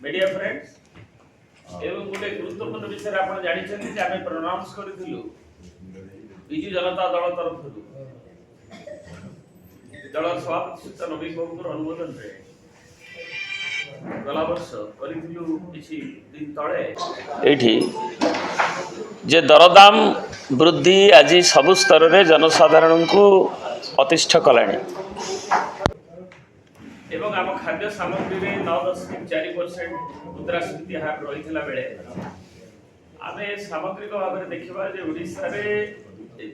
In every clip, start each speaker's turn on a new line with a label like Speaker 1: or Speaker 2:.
Speaker 1: Media friends एवं गोटे गुरुत्वपूर्ण विषय आप जानते आम प्रनाउंस करूँ विजु जनता दल तरफ दल सभापति नवीन बाबू अनुमोदन गला वर्ष किसी दिन तले जे दरदाम वृद्धि आज सबु स्तर रे जनसाधारण को अतिष्ठ कलानी एवं आम खाद्य सामग्री में 9.4% मुद्रास्फीति हार रही बेले आम सामग्रिक भाव में देखा ओडिशा रे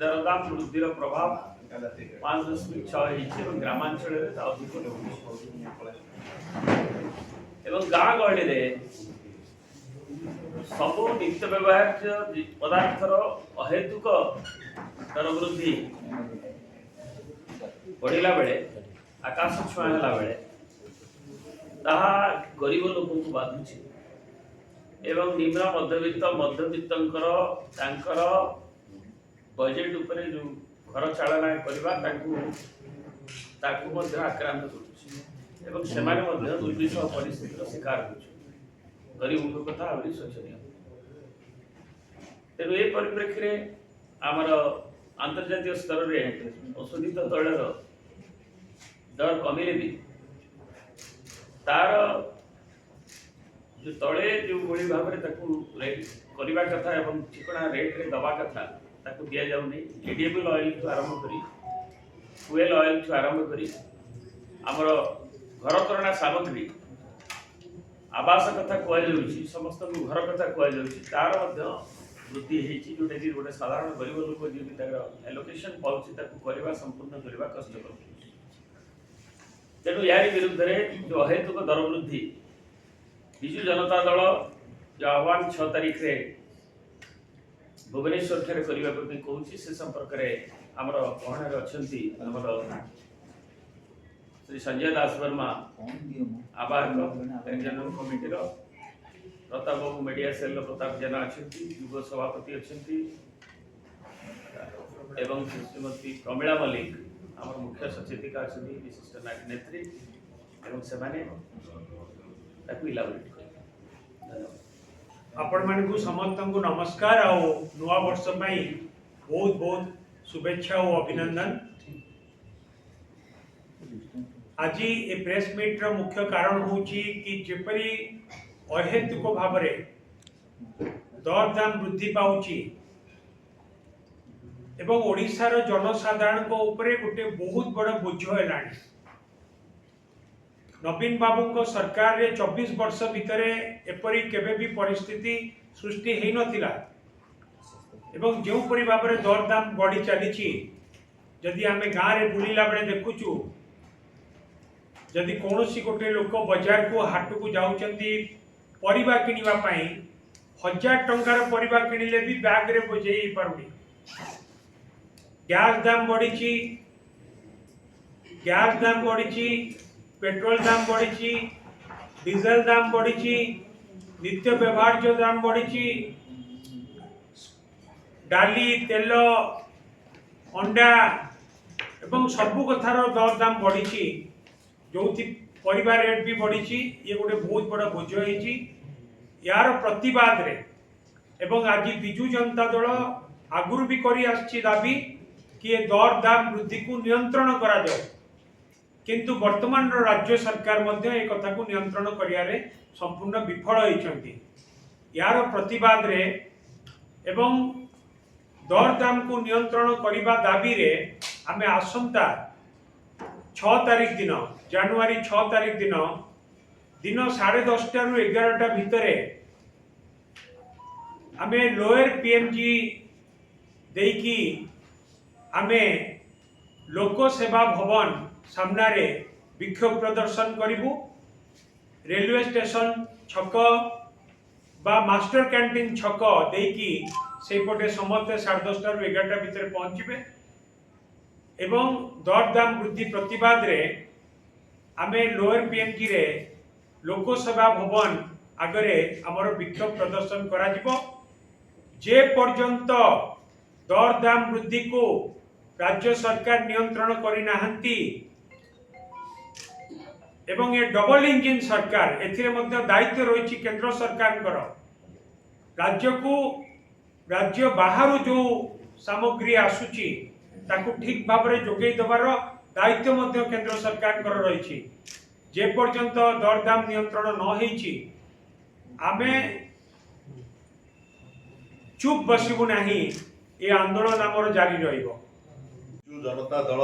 Speaker 1: दरदाम वृद्धि प्रभाव 5.6 ग्रामांचल अधिक एवं गाँ गहली सब नित्य व्यवहार्य पदार्थर अहेतुक दर वृद्धि बढ़ला बेले आकाश छुआ है बेले ताहा गरीब लोक को बाधुची एवं निम्न मध्यवित्त बजेट उपरे जो घर चालना करवा आक्रांत कर दुर्विषह परिस्थितिर शिकार हो गरीब कथा आहुरी शोचनीय तेणु ये परिप्रेक्षी आमर अंतर्जातीय स्तर में औषधित तैल दर कमिले भी तार जो तले जो भली भाव में करने कथा एवं ठिकना रेट रे दवा कथा ताकू दिया जाउनी एडिबल ऑयल ठू आरंभ करी फुएल ऑयल ठू आरंभ करी आमर घर करना सामग्री आवास कथा कहुच्छी समस्त घर कथा कहुच्छी तार वृद्धि होती जोटा कि गोटे साधारण गरीब लोक जी एलोकेशन पाँच संपूर्ण करने कष्ट तेणु यार विरुद्ध जो अहेतुक दर वृद्धि विजु जनता दल जो आह्वान 6 तारीख रे भुवनेश्वर ठारे करने कहूँ से संपर्क में आमर कहणार अच्छा श्री संजय दास वर्मा आवाहक जनरल कमिटी प्रताप बाबू मीडिया सेल प्रताप जेना अच्छा युग सभापति अच्छा एवं श्रीमती प्रमीला मल्लिक आम मुख्य सचेतिका अच्छा विशिष्ट नेत्री एवं से इलाबोरेट
Speaker 2: आपण मानकु समस्त को नमस्कार आ नुआ वर्ष पई बहुत बहुत शुभेच्छा और अभिनंदन। आज ये प्रेस मीट रो मुख्य कारण होची कि जेपरी अहेतुक भाव में दरदाम वृद्धि पाउची एवं ओडिशार जनसाधारण को ऊपर गोटे बहुत बड़ बोझ है। नवीन बाबू को सरकार रे 24 वर्ष भितर एपरी केबे भी परिस्थिति सृष्टि हेई नथिला एवं जो परि भाव में दरदाम बढ़ी चली जदि आमे गाँव रे बुलिला बेले देखुचु जदि कौनसी गोटे लोक बाजार को हाट को जाउचंती परिबा किनिबा पई 1000 टंकार परिबा किनिले भी बैग रे बोझेई पारुनी। गैस दाम बढ़ी पेट्रोल दाम बढ़ी डीजल दाम बढ़ी नित्य व्यवहार जो दाम बढ़ी डाली तेल अंडा एवं सबू कथार दर दाम बढ़ी जो परिवार रेट भी बढ़ी ये गोटे बहुत बड़ा बोझ होती यार प्रतिवाद रे एवं आज विजु जनता दल आगुरी भी करी आछि दाबी कि दर दाम वृद्धि को नियंत्रण करा जाए किंतु वर्तमान राज्य सरकार मध्य एक कथा को नियंत्रण करियारे संपूर्ण विफल होइछंती। यार प्रतिवाद रे एवं दर दाम को नियंत्रण करिबा दाबी रे आमे आसंता 6 तारीख दिन जनवरी 6 तारीख दिन 10:30 रु 11टा भितरे आमे लोअर पीएमजी देकी आमे लोक सेवा भवन सामना रे विक्षोभ प्रदर्शन करिबु। रेलवे स्टेशन छक बा मास्टर कैंटीन छक देकी से पटे समस्त 10:30 रु 11टा भितर पहुंचबे एवं दर दाम वृद्धि प्रतिवाद रे आमे लोअर पीएमजी रे लोक सेवा भवन आगरे हमर विक्षोभ प्रदर्शन करा जिवो जे पर्यंत दर दाम वृद्धि को राज्य सरकार नियंत्रण करी नाहंती एवं ये डबल इंजिन सरकार एथिरे मध्य दायित्व रही केंद्र सरकार राज्य को राज्य बाहर जो सामग्री आसुची ताकू ठीक भाव में जोगे देवार दायित्व मध्य केंद्र सरकार रही जे पर्यंत दरदाम नियंत्रण न होईची आमे चुप बसबू नहीं ये आंदोलन आमर जारी रहिबो।
Speaker 3: जनता दल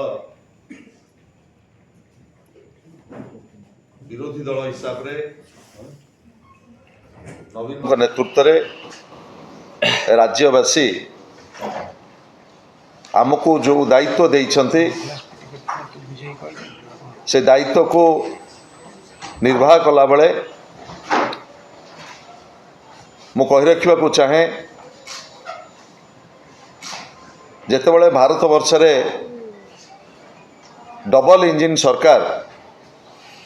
Speaker 3: विरोधी दल हिसाब रे नवीन नेतृत्व रे राज्यवासी आमको जो दायित्व देइछन्ते से दायित्व को निर्वाह कला बेले मु कहि रखिबा को चाहे जेतेबेले भारत वर्ष रे डबल इंजिन सरकार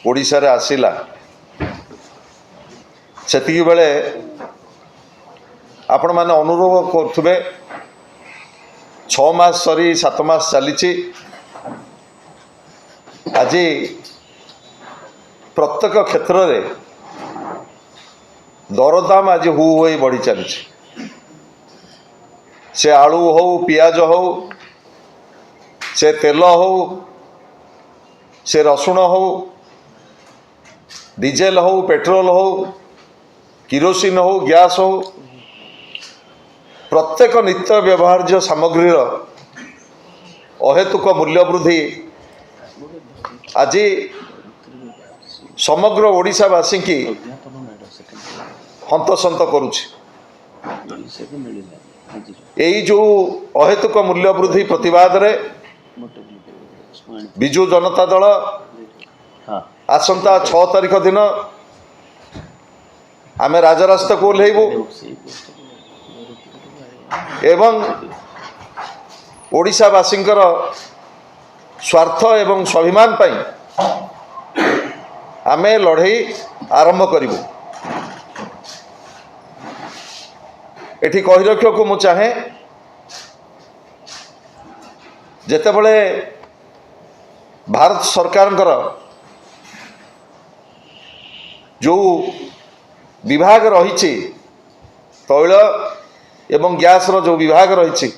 Speaker 3: ओडिशा रे आसिला सेतिकी बेले आपण माने अनुरोध करथुबे 6 मास सरी 7 मास चलीची आज प्रत्येक क्षेत्र रे दरदाम आज हु होई बढ़ी चली से आलू हो पियाज हो से तेल हो से रसुण हो डीजेल हो पेट्रोल हो किरोसिन हो गैस हो प्रत्येक नित्य व्यवहार्य सामग्री अहेतुक मूल्य वृद्धि आज समग्र ओडिशावासी की हंतसंत करुछि। यही जो अहेतुक मूल्य वृद्धि प्रतिवाद रे बिजु जनता दल आसंता 6 तारिख दिन आमे राजरास्ता को ओह्लैबु एवं ओडिशावासींकर स्वार्थ एवं स्वाभिमान पाई आमे लड़ाई आरंभ करिबु। एठी कहि रखियो को मु चाहे जेतेबेले भारत सरकार जो विभाग रही तैल एवं गैस रो जो विभाग रही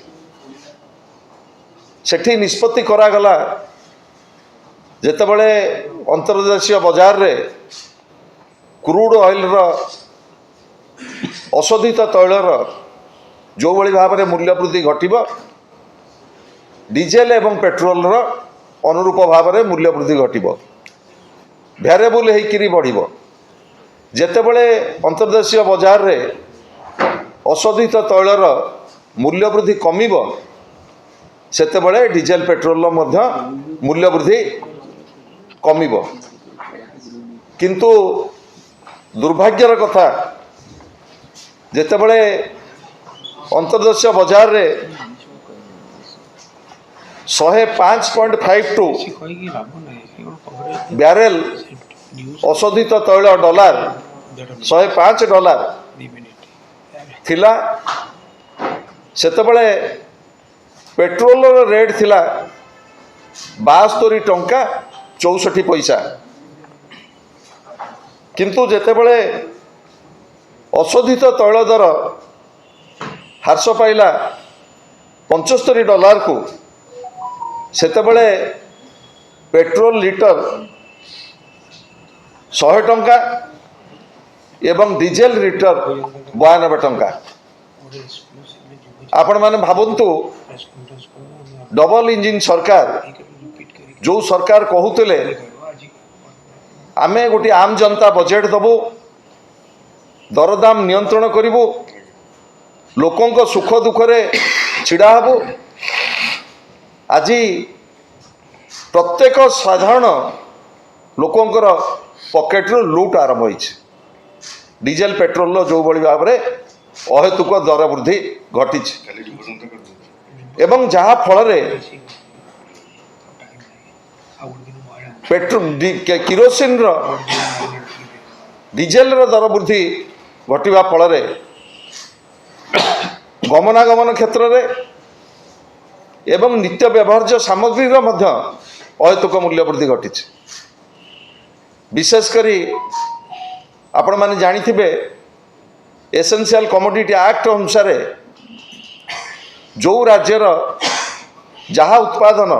Speaker 3: सेठी निष्पत्ति करागला जेतेबेले अंतर्देशीय बाजार रे क्रूड ऑयल रो अशोधित तैलर जो भली भाव में मूल्य वृद्धि घटिब डीजेल एवं पेट्रोल रो अनुरूप भाव में मूल्य वृद्धि घटिब भेरिएबल होकर बढ़िब जेतेबेले अंतर्देशीय बाजार रे अशोधित तैलर मूल्य वृद्धि कमिब सेतेबेले डीजेल पेट्रोल मध्य मूल्य वृद्धि कमिब किंतु दुर्भाग्यर कथा जेतेबेले अंतर्देशीय बाजार रे 105.52 बैरेल अशोधित तैल डॉलर $105 थिला सेतेबेले पेट्रोल रेट थिला 72 टंका 64 पैसा किंतु जेतेबेले अशोधित तैल दर ह्रास पाइला $75 को सेतेबेले पेट्रोल लिटर 100 टंका एवं डीजेल लिटर 92 टंका। आपण माने भाबंतु डबल इंजिन सरकार जो सरकार कहूले आमे गोटे आम जनता बजेट दबु दरदाम नियंत्रण करिबु लोकों सुख दुखरे छिड़ा हबु आज प्रत्येक साधारण लोकंकर पॉकेट रो लूट आरंभ होइछ डीजेल पेट्रोल जो बड़ी भाव में अहेतुक दर वृद्धि घटी एवं जहाँ फल किरोसिन डीजेल दर वृद्धि घटवा फल गमनागमन क्षेत्र में एवं नित्य व्यवहार्य सामग्री अहेतुक मूल्य वृद्धि घटी विशेषकर आपण मैंने जानिथिबे एसेंशियल कमोडिटी एक्ट अनुसार जो राज्यर जहाँ उत्पादन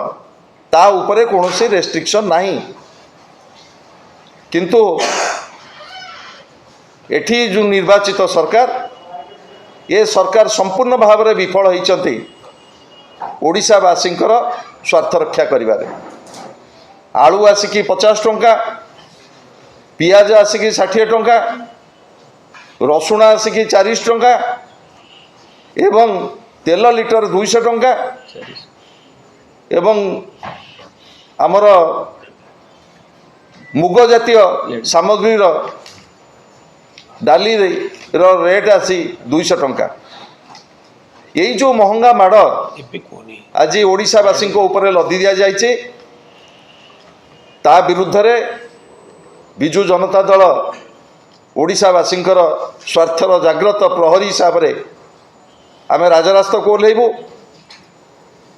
Speaker 3: ता उपरे कौन रेस्ट्रिक्शन नहीं किंतु एठी जो निर्वाचित सरकार ये सरकार संपूर्ण भाव में विफल होती ओडिशावासींकर स्वार्थ रक्षा करिबारे। आलू आसिकी 50 टंका, पियाज आसिकी 60 टंका, रसुण आसिकी 40 टंका एवं तेल लिटर 200 टंका एवं आमर मुग जातीय सामग्री डाली रेट आसी 200 टंका। यही जो महंगा माड़ आज ओडिशावासी ऊपर लदी दि जाइए ता विरुद्ध रे बिजु जनता दल ओडिशावासी स्वार्थर जाग्रत प्रहरी हिसाब से आम राजरास्ता को ओह्लैबू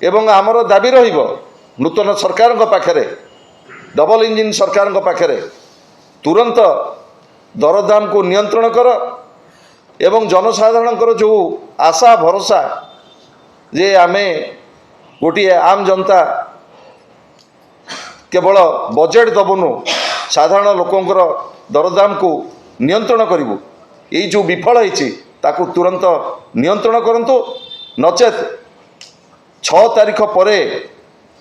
Speaker 3: एवं आमर दाबी रहिबो नूतन सरकार पाखरे डबल इंजिन सरकार पाखरे तुरंत दरदाम को नियंत्रण कर एवं जनसाधारण जो आशा भरोसा जे आमे गोटे आम जनता केवल बजेट दबुनु साधारण लोकंकर दरदाम को नियंत्रण करूँ यही जो विफल होती ताकू तुरंत नियंत्रण करंतु नचेत 6 तारीख पर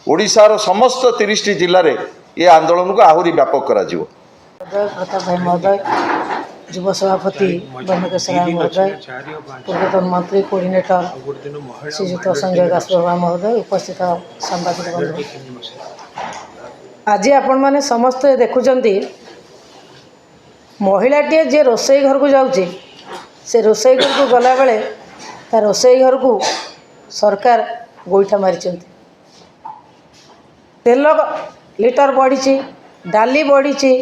Speaker 3: ओडिशार समस्त 30 जिले में ये आंदोलन को आहरी व्यापक करा जिवो।
Speaker 4: प्रताप भाई महोदय, युव सभापति ब्रह्मकेशर राय महोदय, पूर्वतन मंत्री कोऑर्डिनेटर श्रीजुक्त संजय दास बाबा महोदय, उपस्थित सांबादिक बंधु, आज आपण मैंने समस्ते देखुंती महिलाटे जे रोसई घर को जाऊँगी से रोसई घर को गला बेले ता रोसई घर को सरकार गोईठा मारी। तेल लिटर बढ़ी, डाली बढ़ी,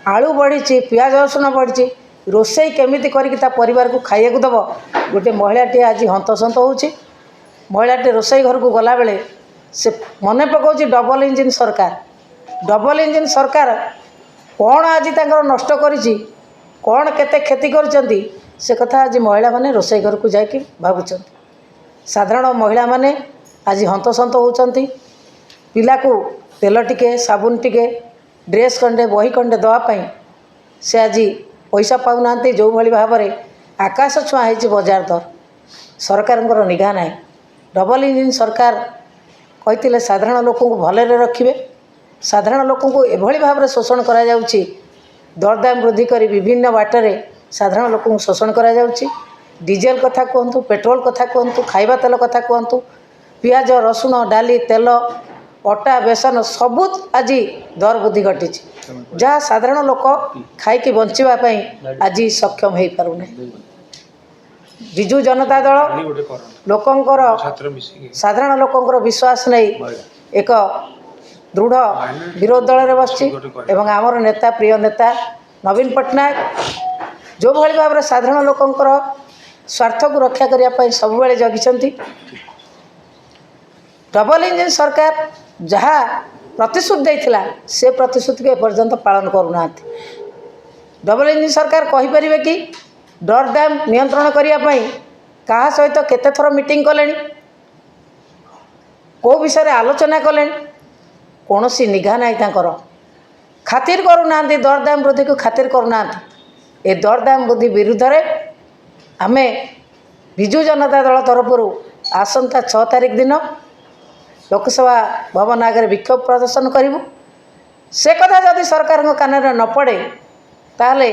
Speaker 4: आलू बढ़ी, पियाज रसुण बढ़ी, रोसई केमिति करिकि ता परिवार को खाइया दब गोटे महिलाटे आज हंतसंत होउछि। महिलाटे रोसई घर को गला बेले से मन पकाउछि डबल इंजिन सरकार। डबल इंजिन सरकार कौन आज तांकर नष्ट करिछि, कौन केते क्षति करिसंती से कथा आज महिला माने रोसई घर को जाकि भाबुछंती। साधारण महिला माने आज हंतसंत होउछंती। पिला को तेल टिके, साबुन टिके, ड्रेस खंडे, बही खंडे दवापाई से आज पैसा पाऊना जो भाई भाव में आकाश छुआ है बजार दर सरकार निघा ना। डबल इंजिन सरकार कहते साधारण लोक को भलरे रखिए, साधारण लोक को एभली भाव में शोषण करा जाउछि। दरदाम वृद्धि करी विभिन्न बाटरे साधारण लोक को शोषण करा जाउछि। डीजेल कथा कहतु, पेट्रोल कथा कहतु, खाइबा तेल कथा कहतु, पियाज रसुण डाली तेल अटा बेसन सबू आज दर वृद्धि घटी जहाँ साधारण लोक खाई बंचापी आज सक्षम हो पारना। विजु जनता दल लोकंकर साधारण लोकंकर विश्वास नहीं एक दृढ़ विरोध दल में बसची एवं आमर नेता प्रिय नेता नवीन पट्टनायक जो भाई भाव में साधारण लोकंकर स्वार्थ को रक्षा करने सब बेले जगिछंती। डबल इंजिन सरकार जहाँ प्रतिश्रुति देइथिला से प्रतिश्रुति को एपर्यंत पालन करूना। डबल इंजिन सरकार कहीपर कि दरदाम नियंत्रण करने क्या सहित केते थर मीटिंग कले, को विषय आलोचना कले, कौन सी निघा ना खातिर करूना, दरदाम वृद्धि को खातिर करूना। ए दरदाम वृद्धि विरुद्ध रे आमे विजु जनता दल तरफ आसंता 6 तारीख दिन लोकसभा भवन आगे विक्षोभ प्रदर्शन करूँ। से कथा जदि सरकार कान में न पड़े ताहले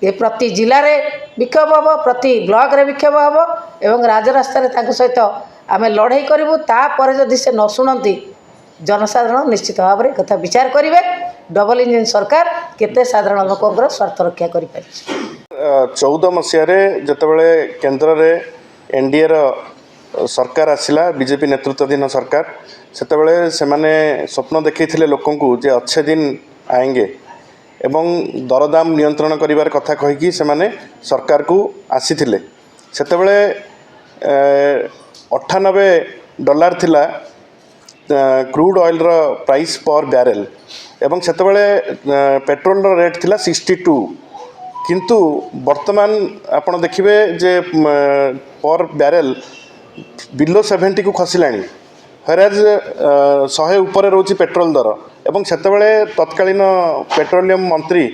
Speaker 4: ये प्रति जिले में विक्षोभ हम, प्रति ब्लॉक रे विक्षोभ हम एवं राजरास्तार सहित आम लड़ाई करूँ। तापर जदि से न शुणती जनसाधारण निश्चित भाव में कथा विचार करेंगे डबल इंजिन सरकार केते साधारण लोकंर स्वार्थ रक्षा कर।
Speaker 5: 14 मसीह जितेबाला केन्द्र में एनडीए सरकार आसला बीजेपी नेतृत्वाधीन सरकार सेतेबेले सेमाने स्वप्न देखैथिले लोकन को जे अच्छे दिन आएंगे एवं दरदाम नियंत्रण करिवार कथा कहिकी सेमाने सरकार को आसीथिले। सेतेबेले $98 थिला क्रूड ऑयल रो प्राइस पर बैरेल ଏବଂ ସେତେବେଳେ ପେଟ୍ରୋଲର ରେଟ୍ ଥିଲା 62 କିନ୍ତୁ ବର୍ତ୍ତମାନ ଆପଣ ଦେଖିବେ ଯେ ପର୍ ବ୍ୟାରେଲ୍ ବିଲୋ 70 କୁ ଖସିଲାଣି ହରାଜ 100 ଉପରେ ରହୁଛି ପେଟ୍ରୋଲ ଦର ଏବଂ ସେତେବେଳେ ତତ୍କାଳୀନ ପେଟ୍ରୋଲିୟମ ମନ୍ତ୍ରୀ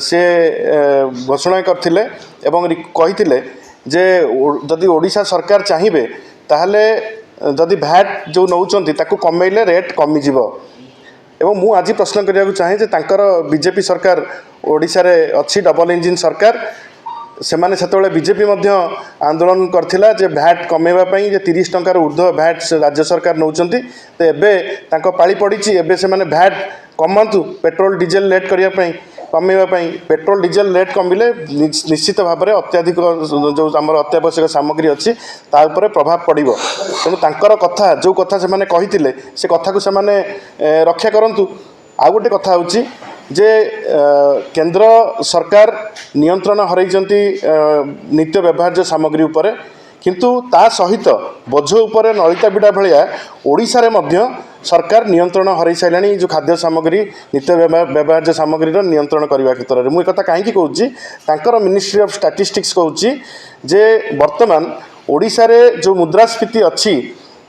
Speaker 5: ସେ ଘୋଷଣା କରିଥିଲେ ଏବଂ କହିଥିଲେ ଯେ ଯଦି ଓଡ଼ିଶା ସରକାର ଚାହିଁବେ ତାହେଲେ ଯଦି ଭ୍ୟାଟ୍ ଯେଉଁ ନେଉଛନ୍ତି ତାକୁ କମେଇଲେ ରେଟ୍ କମିଯିବ ଏବଂ ମୁଁ ଆଜି ପ୍ରଶ୍ନ କରିବାକୁ ଚାହେଁ ଯେ ତାଙ୍କର ବିଜେପି ସରକାର ଓଡ଼ିଶାରେ ଅଛି ଡବଲ ଇଞ୍ଜିନ୍ ସରକାର ସେମାନେ ସେତେବେଳେ ବିଜେପି ମଧ୍ୟ ଆନ୍ଦୋଳନ କରିଥିଲା ଯେ ଭ୍ୟାଟ୍ କମେଇବା ପାଇଁ ଯେ 30 ଟଙ୍କାର ଉର୍ଦ୍ଧ୍ୱ ଭ୍ୟାଟ୍ ରାଜ୍ୟ ସରକାର ନେଉଛନ୍ତି ତ ଏବେ ତାଙ୍କ ପାଳି ପଡ଼ିଛି ଏବେ ସେମାନେ ଭ୍ୟାଟ୍ କମାନ୍ତୁ ପେଟ୍ରୋଲ ଡିଜେଲ ରେଟ୍ କରିବା ପାଇଁ କମେଇବା ପାଇଁ ପେଟ୍ରୋଲ ଡିଜେଲ ରେଟ୍ କମିଲେ ନିଶ୍ଚିତ ଭାବରେ ଅତ୍ୟଧିକ ଯେଉଁ ଆମର ଅତ୍ୟାବଶ୍ୟକ ସାମଗ୍ରୀ ଅଛି ତା ଉପରେ ପ୍ରଭାବ ପଡ଼ିବ ତେଣୁ ତାଙ୍କର କଥା ଯେଉଁ କଥା ସେମାନେ କହିଥିଲେ ସେ କଥାକୁ ସେମାନେ ରକ୍ଷା କରନ୍ତୁ ଆଉ ଗୋଟେ କଥା ହେଉଛି ଯେ କେନ୍ଦ୍ର ସରକାର ନିୟନ୍ତ୍ରଣ ହରାଇଛନ୍ତି ନିତ୍ୟ ବ୍ୟବହାର୍ଯ୍ୟ ସାମଗ୍ରୀ ଉପରେ କିନ୍ତୁ ତା ସହିତ ବୋଝ ଉପରେ ନଳିତା ବିଡ଼ା ଭଳିଆ ଓଡ଼ିଶାରେ ମଧ୍ୟ ସରକାର ନିୟନ୍ତ୍ରଣ ହରାଇ ସାରିଲାଣି ଯେଉଁ ଖାଦ୍ୟ ସାମଗ୍ରୀ ନିତ୍ୟ ବ୍ୟବହାର୍ଯ୍ୟ ସାମଗ୍ରୀର ନିୟନ୍ତ୍ରଣ କରିବା କ୍ଷେତ୍ରରେ ମୁଁ ଏକଥା କାହିଁକି କହୁଛି ତାଙ୍କର ମିନିଷ୍ଟ୍ରି ଅଫ୍ ଷ୍ଟାଟିଷ୍ଟିକ୍ସ କହୁଛି ଯେ ବର୍ତ୍ତମାନ ଓଡ଼ିଶାରେ ଯେଉଁ ମୁଦ୍ରାସ୍ଫୀତି ଅଛି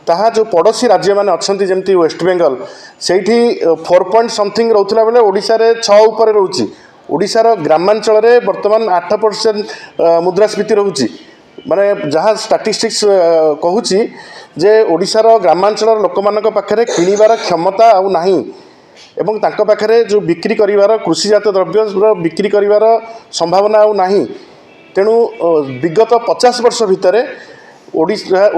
Speaker 5: ତାହା ଯେଉଁ ପଡ଼ୋଶୀ ରାଜ୍ୟମାନେ ଅଛନ୍ତି ଯେମିତି ୱେଷ୍ଟବେଙ୍ଗଲ ସେଇଠି 4 ସମଥିଙ୍ଗ ରହୁଥିଲା ବେଳେ ଓଡ଼ିଶାରେ 6 ଉପରେ ରହୁଛି ଓଡ଼ିଶାର ଗ୍ରାମାଞ୍ଚଳରେ ବର୍ତ୍ତମାନ 8% ମୁଦ୍ରାସ୍ଫୀତି ରହୁଛି ମାନେ ଯାହା ଷ୍ଟାଟିଷ୍ଟିକ୍ସ କହୁଛି ଯେ ଓଡ଼ିଶାର ଗ୍ରାମାଞ୍ଚଳର ଲୋକମାନଙ୍କ ପାଖରେ କିଣିବାର କ୍ଷମତା ଆଉ ନାହିଁ ଏବଂ ତାଙ୍କ ପାଖରେ ଯେଉଁ ବିକ୍ରି କରିବାର କୃଷିଜାତ ଦ୍ରବ୍ୟର ବିକ୍ରି କରିବାର ସମ୍ଭାବନା ଆଉ ନାହିଁ ତେଣୁ ବିଗତ 50 ବର୍ଷ ଭିତରେ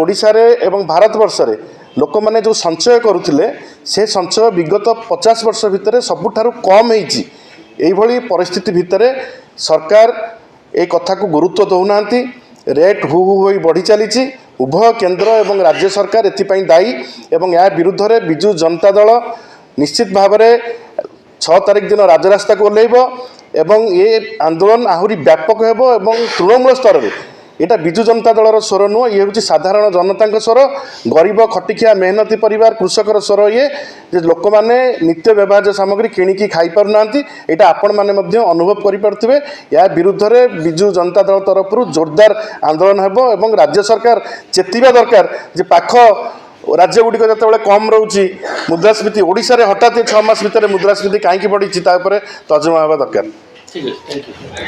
Speaker 5: ଓଡ଼ିଶାରେ ଏବଂ ଭାରତବର୍ଷରେ ଲୋକମାନେ ଯେଉଁ ସଞ୍ଚୟ କରୁଥିଲେ ସେ ସଞ୍ଚୟ ବିଗତ 50 ବର୍ଷ ଭିତରେ ସବୁଠାରୁ କମ୍ ହେଇଛି ଏଇଭଳି ପରିସ୍ଥିତି ଭିତରେ ସରକାର এই কথাକୁ ଗୁରୁତ୍ୱ ଦେଉନାହାନ୍ତି ରେଟ୍ ହୁ ହୁ ହୋଇ ବଢ଼ି ଚାଲିଛି ଉଭୟ କେନ୍ଦ୍ର ଏବଂ ରାଜ୍ୟ ସରକାର ଏଥିପାଇଁ ଦାୟୀ ଏବଂ ଏହା ବିରୁଦ୍ଧରେ ବିଜୁ ଜନତା ଦଳ ନିଶ୍ଚିତ ଭାବରେ 6 ତାରିଖ ଦିନ ରାଜରାସ୍ତାକୁ ଓହ୍ଲାଇବ ଏବଂ ଏ ଆନ୍ଦୋଳନ ଆହୁରି ବ୍ୟାପକ ହେବ ଏବଂ ତୃଣମୂଳ ସ୍ତରରେ এটা বিজু জনতা দলর স্বর নুহ ইয়ে হচ্ছে সাধারণ জনতাঙ্ক স্বর গরিব খটিখিয়া মেহনতি পরিবার কৃষকর স্বর ইয়ে যে লোক মানে নিত্য ব্যবহার্য সামগ্রী কিনিকি খাইপার না এটা আপন মানে অনুভব করে পারে এর বিরুদ্ধে বিজু জনতা দল তরফর জোরদার আন্দোলন হব এবং রাজ্য সরকার চেতিবা দরকার যে পাখ রাজ্যগুড়ি যেতবে কম রয়েছে মুদ্রাস্ফীতি ওড়িশার হঠাৎ 6 মাস ভিতরে মুদ্রাস্ফীতি কাইকি বড়িছি তা উপরে তর্জমা হওয়া দরকার।
Speaker 1: ঠিক আছে, থ্যাংক ইউ।